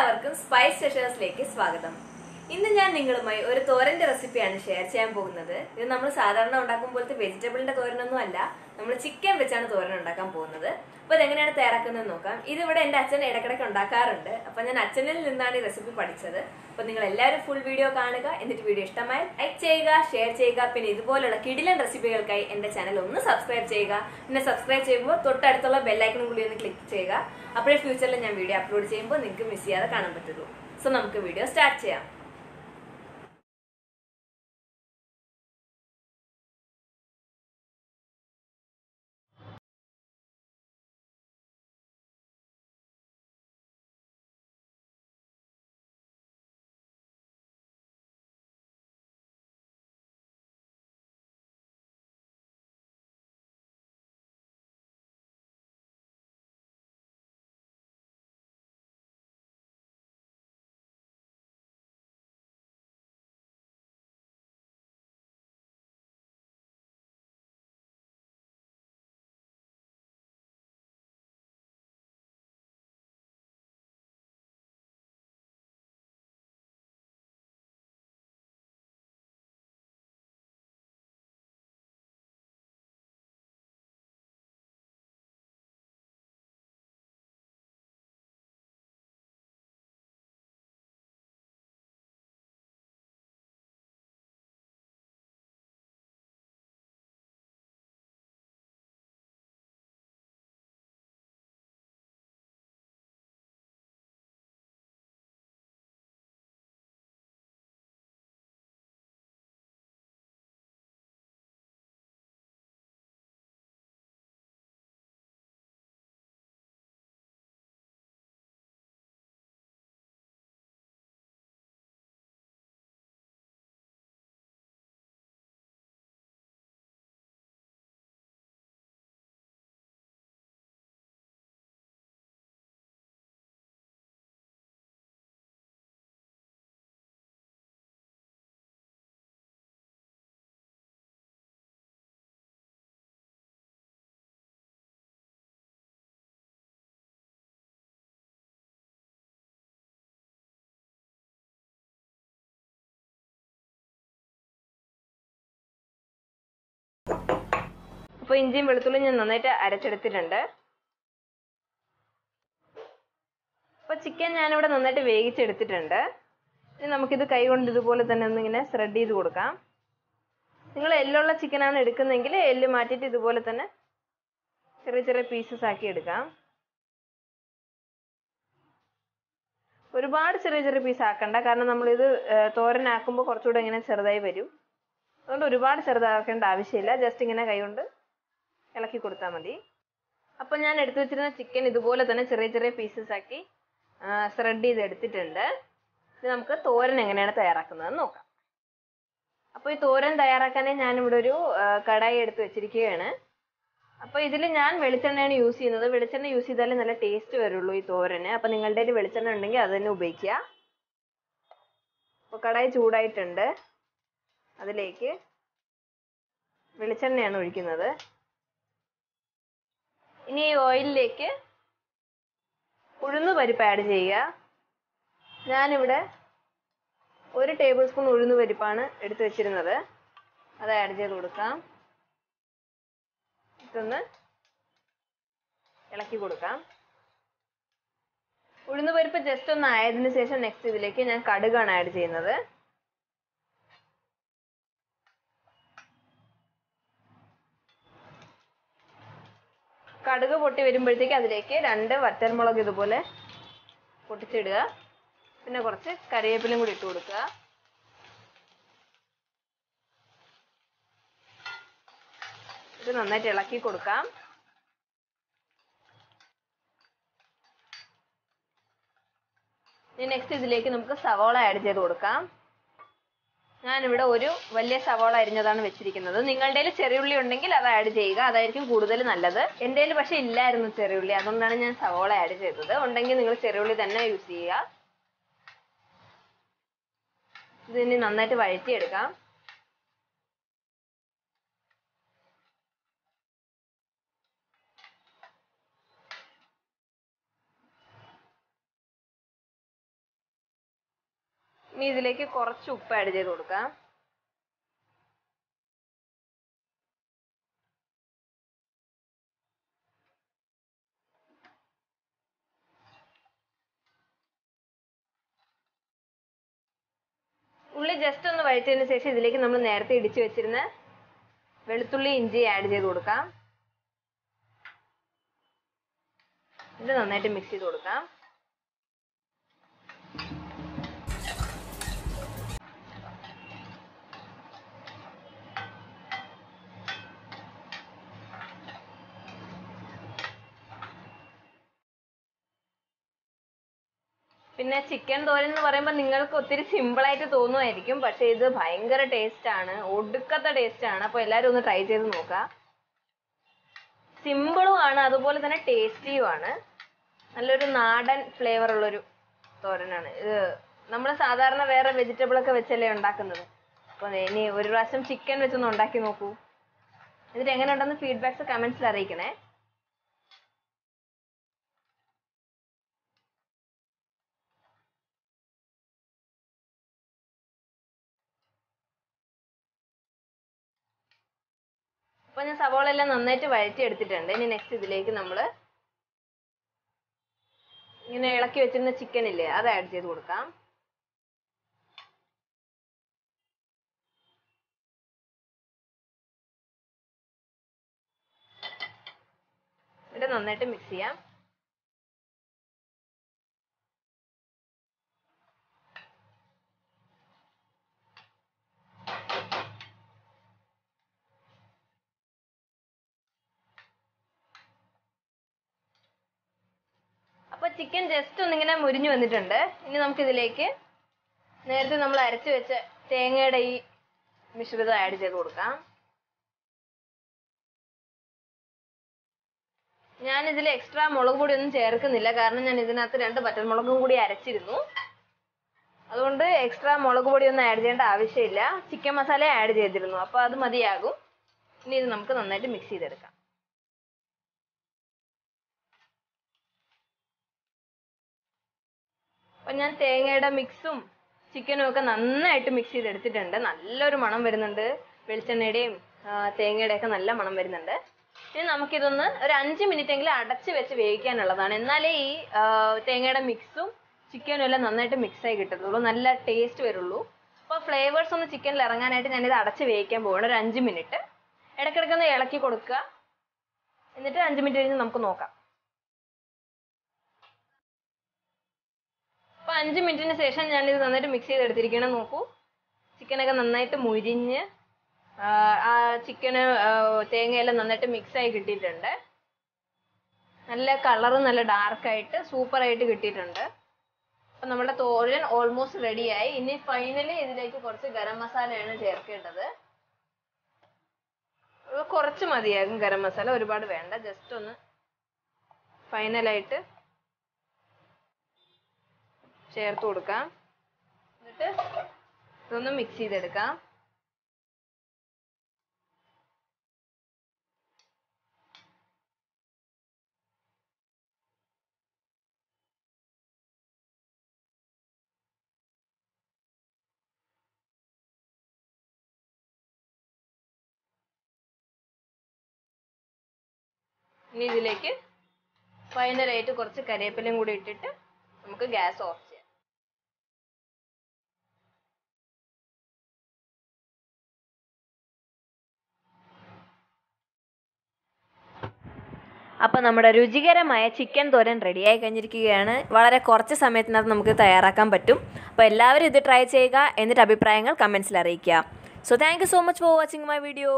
എല്ലാവർക്കും സ്പൈസ് സെഷേഴ്സിലേക്ക് സ്വാഗതം. ഇന്ന് ഞാൻ നിങ്ങളുമായി ഒരു തോരന്റെ റെസിപ്പിയാണ് ഷെയർ ചെയ്യാൻ പോകുന്നത്. ഇത് നമ്മൾ സാധാരണ ഉണ്ടാക്കുമ്പോഴത്തെ വെജിറ്റബിളിന്റെ തോരനൊന്നും അല്ല, നമ്മൾ ചിക്കൻ വെച്ചാണ് തോരൻ ഉണ്ടാക്കാൻ പോകുന്നത്. അപ്പൊ ഇതെങ്ങനെയാണ് തയ്യാറാക്കുന്നത് നോക്കാം. ഇതിവിടെ എന്റെ അച്ഛൻ ഇടക്കിടയ്ക്ക് ഉണ്ടാക്കാറുണ്ട്. അപ്പൊ ഞാൻ അച്ഛനിൽ നിന്നാണ് ഈ റെസിപ്പി പഠിച്ചത്. അപ്പൊ നിങ്ങൾ എല്ലാവരും ഫുൾ വീഡിയോ കാണുക. എന്നിട്ട് വീഡിയോ ഇഷ്ടമായി ലൈക്ക് ചെയ്യുക, ഷെയർ ചെയ്യുക. പിന്നെ ഇതുപോലുള്ള കിടിലൻ റെസിപ്പികൾക്കായി എന്റെ ചാനൽ ഒന്ന് സബ്സ്ക്രൈബ് ചെയ്യുക. പിന്നെ സബ്സ്ക്രൈബ് ചെയ്യുമ്പോൾ തൊട്ടടുത്തുള്ള ബെല്ലൈക്കണും കൂടി ഒന്ന് ക്ലിക്ക് ചെയ്യുക. അപ്പോഴേ ഫ്യൂച്ചറിൽ ഞാൻ വീഡിയോ അപ്ലോഡ് ചെയ്യുമ്പോൾ നിങ്ങൾക്ക് മിസ് ചെയ്യാതെ കാണാൻ പറ്റുള്ളൂ. സോ നമുക്ക് വീഡിയോ സ്റ്റാർട്ട് ചെയ്യാം. അപ്പൊ ഇഞ്ചിയും വെളുത്തുള്ളിയും ഞാൻ നന്നായിട്ട് അരച്ചെടുത്തിട്ടുണ്ട്. അപ്പൊ ചിക്കൻ ഞാനിവിടെ നന്നായിട്ട് വേവിച്ചെടുത്തിട്ടുണ്ട്. ഇനി നമുക്കിത് കൈ കൊണ്ട് ഇതുപോലെ തന്നെ ഒന്നിങ്ങനെ സ്പ്രെഡ് ചെയ്ത് കൊടുക്കാം. നിങ്ങൾ എല്ലുള്ള ചിക്കനാണ് എടുക്കുന്നതെങ്കിൽ എല്ല് മാറ്റിയിട്ട് ഇതുപോലെ തന്നെ ചെറിയ ചെറിയ പീസസ് ആക്കി എടുക്കാം. ഒരുപാട് ചെറിയ ചെറിയ പീസ് ആക്കണ്ട, കാരണം നമ്മളിത് തോരനാക്കുമ്പോൾ കുറച്ചുകൂടെ ഇങ്ങനെ ചെറുതായി വരും. അതുകൊണ്ട് ഒരുപാട് ചെറുതാക്കേണ്ട ആവശ്യമില്ല. ജസ്റ്റ് ഇങ്ങനെ കൈ കൊണ്ട് ഇളക്കി കൊടുത്താൽ മതി. അപ്പോൾ ഞാൻ എടുത്തു വെച്ചിരുന്ന ചിക്കൻ ഇതുപോലെ തന്നെ ചെറിയ ചെറിയ പീസസ് ആക്കി സ്പ്രെഡ് ചെയ്ത് എടുത്തിട്ടുണ്ട്. ഇത് നമുക്ക് തോരൻ എങ്ങനെയാണ് തയ്യാറാക്കുന്നതെന്ന് നോക്കാം. അപ്പോൾ ഈ തോരൻ തയ്യാറാക്കാനായി ഞാനിവിടെ ഒരു കടായി എടുത്ത് വെച്ചിരിക്കുകയാണ്. അപ്പോൾ ഇതിൽ ഞാൻ വെളിച്ചെണ്ണയാണ് യൂസ് ചെയ്യുന്നത്. വെളിച്ചെണ്ണ യൂസ് ചെയ്താലേ നല്ല ടേസ്റ്റ് വരുള്ളൂ ഈ തോരന്. അപ്പോൾ നിങ്ങളുടെ കയ്യിൽ വെളിച്ചെണ്ണ ഉണ്ടെങ്കിൽ അത് തന്നെ ഉപയോഗിക്കുക. അപ്പോൾ കടായി ചൂടായിട്ടുണ്ട്. അതിലേക്ക് വെളിച്ചെണ്ണയാണ് ഒഴിക്കുന്നത്. ഇനി ഈ ഓയിലിലേക്ക് ഉഴുന്ന് പരിപ്പ് ആഡ് ചെയ്യുക. ഞാനിവിടെ 1 ടേബിൾ സ്പൂൺ ഉഴുന്ന് പരിപ്പാണ് എടുത്തു വെച്ചിരുന്നത്. അത് ആഡ് ചെയ്ത് കൊടുക്കാം. ഇതൊന്ന് ഇളക്കി കൊടുക്കാം. ഉഴുന്ന് പരിപ്പ് ജസ്റ്റ് ഒന്ന് ആയതിനു ശേഷം നെക്സ്റ്റ് ഇതിലേക്ക് ഞാൻ കടുകാണ് ആഡ് ചെയ്യുന്നത്. കടുക് പൊട്ടി വരുമ്പോഴത്തേക്ക് അതിലേക്ക് 2 വറ്റൽമുളക് ഇതുപോലെ പൊട്ടിച്ചിടുക. പിന്നെ കുറച്ച് കറിവേപ്പിലയും കൂടി ഇട്ട് കൊടുക്കുക. ഇത് നന്നായിട്ട് ഇളക്കി കൊടുക്കാം. ഇനി നെക്സ്റ്റ് ഇതിലേക്ക് നമുക്ക് സവാള ആഡ് ചെയ്ത് കൊടുക്കാം. ഞാനിവിടെ ഒരു വലിയ സവാള അരിഞ്ഞതാണ് വെച്ചിരിക്കുന്നത്. നിങ്ങളുടെ കയ്യിൽ ചെറിയുള്ളി ഉണ്ടെങ്കിൽ അത് ആഡ് ചെയ്യുക, അതായിരിക്കും കൂടുതൽ നല്ലത്. എൻ്റെ കയ്യിൽ പക്ഷെ ഇല്ലായിരുന്നു ചെറിയുള്ളി, അതുകൊണ്ടാണ് ഞാൻ സവാള ആഡ് ചെയ്തത്. ഉണ്ടെങ്കിൽ നിങ്ങൾ ചെറിയുള്ളി തന്നെ യൂസ് ചെയ്യുക. ഇതിനി നന്നായിട്ട് വഴറ്റിയെടുക്കാം. ഇനി ഇതിലേക്ക് കുറച്ച് ഉപ്പ് ആഡ് ചെയ്ത് കൊടുക്കാം. ഉള്ളി ജസ്റ്റ് ഒന്ന് വഴറ്റിയതിന് ശേഷം ഇതിലേക്ക് നമ്മൾ നേരത്തെ ഇടിച്ചു വെച്ചിരുന്ന വെളുത്തുള്ളി ഇഞ്ചി ആഡ് ചെയ്ത് കൊടുക്കാം. ഇത് നന്നായിട്ട് മിക്സ് ചെയ്ത് കൊടുക്കാം. പിന്നെ ചിക്കൻ തോരൻ എന്ന് പറയുമ്പോൾ നിങ്ങൾക്ക് ഒത്തിരി സിമ്പിളായിട്ട് തോന്നുമായിരിക്കും, പക്ഷേ ഇത് ഭയങ്കര ടേസ്റ്റാണ്, ഒടുക്കത്തെ ടേസ്റ്റാണ്. അപ്പോൾ എല്ലാവരും ഒന്ന് ട്രൈ ചെയ്ത് നോക്കുക. സിമ്പിളും ആണ്, അതുപോലെ തന്നെ ടേസ്റ്റിയുമാണ്. നല്ലൊരു നാടൻ ഫ്ലേവർ ഉള്ളൊരു തോരനാണ് ഇത്. നമ്മൾ സാധാരണ വേറെ വെജിറ്റബിളൊക്കെ വെച്ചല്ലേ ഉണ്ടാക്കുന്നത്. അപ്പോൾ ഇനി ഒരു പ്രാവശ്യം ചിക്കൻ വെച്ചൊന്ന് ഉണ്ടാക്കി നോക്കൂ. എന്നിട്ട് എങ്ങനെയുണ്ടെന്ന് ഫീഡ്ബാക്ക്സ് കമൻസിൽ അറിയിക്കണേ. അപ്പോൾ ഞാൻ സവോള എല്ലാം നന്നായിട്ട് വഴറ്റി എടുത്തിട്ടുണ്ട്. ഇനി നെക്സ്റ്റ് ഇതിലേക്ക് നമ്മൾ ഇങ്ങനെ ഇളക്കി വെച്ചിരുന്ന ചിക്കൻ ഇല്ലേ, അത് ആഡ് ചെയ്ത് കൊടുക്കാം. എന്നിട്ട് നന്നായിട്ട് മിക്സ് ചെയ്യാം. അപ്പോൾ ചിക്കൻ ജസ്റ്റ് ഒന്നിങ്ങനെ മുരിഞ്ഞു വന്നിട്ടുണ്ട്. ഇനി നമുക്കിതിലേക്ക് നേരത്തെ നമ്മൾ അരച്ച് വെച്ച തേങ്ങയുടെ ഈ മിശ്രിതം ആഡ് ചെയ്ത് കൊടുക്കാം. ഞാനിതിൽ എക്സ്ട്രാ മുളക് പൊടി ഒന്നും ചേർക്കുന്നില്ല, കാരണം ഞാൻ ഇതിനകത്ത് 2 പച്ചമുളകും കൂടി അരച്ചിരുന്നു. അതുകൊണ്ട് എക്സ്ട്രാ മുളക് പൊടി ഒന്നും ആഡ് ചെയ്യേണ്ട ആവശ്യമില്ല. ചിക്കൻ മസാല ആഡ് ചെയ്തിരുന്നു, അപ്പോൾ അത് മതിയാകും. ഇനി ഇത് നമുക്ക് നന്നായിട്ട് മിക്സ് ചെയ്തെടുക്കാം. അപ്പം ഞാൻ തേങ്ങയുടെ മിക്സും ചിക്കനും ഒക്കെ നന്നായിട്ട് മിക്സ് ചെയ്തെടുത്തിട്ടുണ്ട്. നല്ലൊരു മണം വരുന്നുണ്ട്, വെളിച്ചെണ്ണയുടെയും തേങ്ങയുടെ ഒക്കെ നല്ല മണം വരുന്നുണ്ട്. ഇനി നമുക്കിതൊന്ന് ഒരു 5 മിനിറ്റെങ്കിലും അടച്ച് വെച്ച് വേവിക്കാനുള്ളതാണ്. എന്നാലേ ഈ തേങ്ങയുടെ മിക്സും ചിക്കനും എല്ലാം നന്നായിട്ട് മിക്സായി കിട്ടത്തുള്ളൂ, നല്ല ടേസ്റ്റ് വരുള്ളൂ. അപ്പോൾ ഫ്ലേവേഴ്സ് ഒന്ന് ചിക്കനിൽ ഇറങ്ങാനായിട്ട് ഞാനിത് അടച്ച് വേവിക്കാൻ പോവാണ് ഒരു 5 മിനിറ്റ്. ഇടയ്ക്കിടയ്ക്കൊന്ന് ഇളക്കി കൊടുക്കുക. എന്നിട്ട് 5 മിനിറ്റ് കഴിഞ്ഞ് നമുക്ക് നോക്കാം. അപ്പോൾ 5 മിനിറ്റിന് ശേഷം ഞാനിത് നന്നായിട്ട് മിക്സ് ചെയ്തെടുത്തിരിക്കണം. നോക്കൂ, ചിക്കനൊക്കെ നന്നായിട്ട് മുരിഞ്ഞ് ആ ചിക്കന് തേങ്ങയെല്ലാം നന്നായിട്ട് മിക്സായി കിട്ടിയിട്ടുണ്ട്. നല്ല കളറും നല്ല ഡാർക്കായിട്ട് സൂപ്പറായിട്ട് കിട്ടിയിട്ടുണ്ട്. അപ്പം നമ്മുടെ തോരൻ ഓൾമോസ്റ്റ് റെഡിയായി. ഇനി ഫൈനലി ഇതിലേക്ക് കുറച്ച് ഗരം മസാലയാണ് ചേർക്കേണ്ടത്. കുറച്ച് മതിയാകും ഗരം മസാല, ഒരുപാട് വേണ്ട. ജസ്റ്റ് ഒന്ന് ഫൈനലായിട്ട് ചേർത്ത് കൊടുക്കാം. എന്നിട്ട് ഇതൊന്ന് മിക്സ് ചെയ്തെടുക്കാം. ഇനി ഇതിലേക്ക് ഫൈനലായിട്ട് കുറച്ച് കറിവേപ്പിലയും കൂടി ഇട്ടിട്ട് നമുക്ക് ഗ്യാസ് ഓഫ് ചെയ്യാം. അപ്പോൾ നമ്മുടെ രുചികരമായ ചിക്കൻ തോരൻ റെഡിയായി കഴിഞ്ഞിരിക്കുകയാണ്. വളരെ കുറച്ച് സമയത്തിനകത്ത് നമുക്ക് തയ്യാറാക്കാൻ പറ്റും. അപ്പോൾ എല്ലാവരും ഇത് ട്രൈ ചെയ്യുക, എന്നിട്ട് അഭിപ്രായങ്ങൾ കമൻസിൽ അറിയിക്കുക. So thank you so much for watching my video.